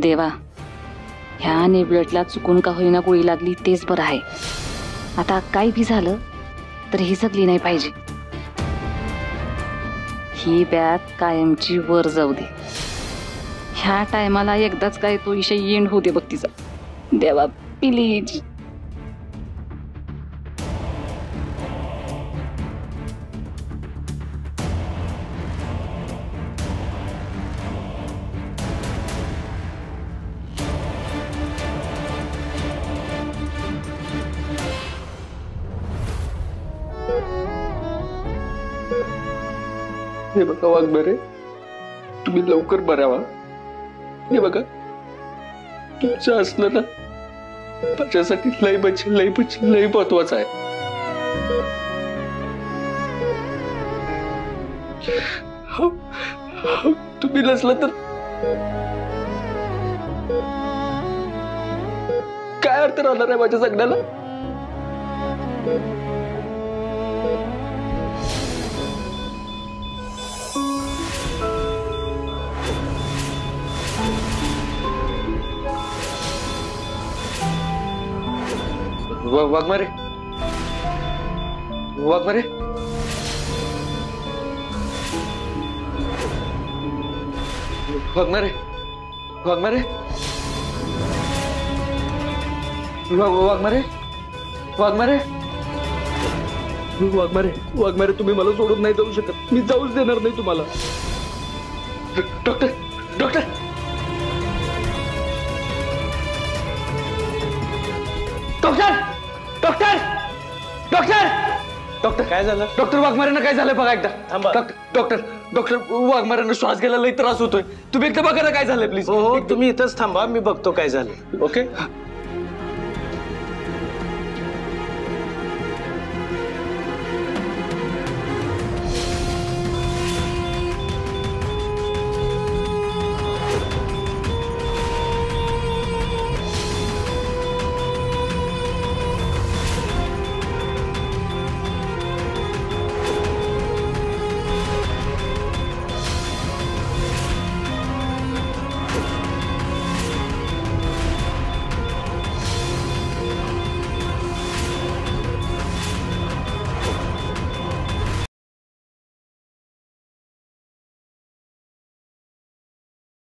देवा, ह्या नेबलेटला चुकून का होईना गोळी लागली तेच बरं आहे. आता काही भी झालं तर ही जगली नाही पाहिजे. ही बॅग कायमची वर जाऊ दे. ह्या टायमाला एकदाच काय तो विषय एंड होऊ दे बघ तिचा. देवा प्लीज. हे बघा वाघमारे, तुम्ही लवकर बरा व्हा. हे बघा, तुमचं असलं ना माझ्यासाठी लय महत्वाचं आहे. तुम्ही नसलं तर काय अर्थ राहणार आहे माझ्या जगण्याला. वाघमारे, वाघमारे, वाघमारे, वाघमारे, वाघमारे, वाघमारे, वाघमारे, वाघमारे, तुम्ही मला सोडून नाही जाऊ शकत. मी जाऊच देणार नाही तुम्हाला. Doctor, doctor, doctor, doctor, doctor, doctor, काय झालं? डॉक्टर, वाघमारेंना काय झालं बघा एकदा. डॉक्टर, डॉक्टर, वाघमारेंना श्वास घ्यायला लई त्रास होतोय. तुम्ही एकदा बघा ना काय झालंय प्लीज. हो, तुम्ही इथंच थांबा, मी बघतो काय झालं. ओके.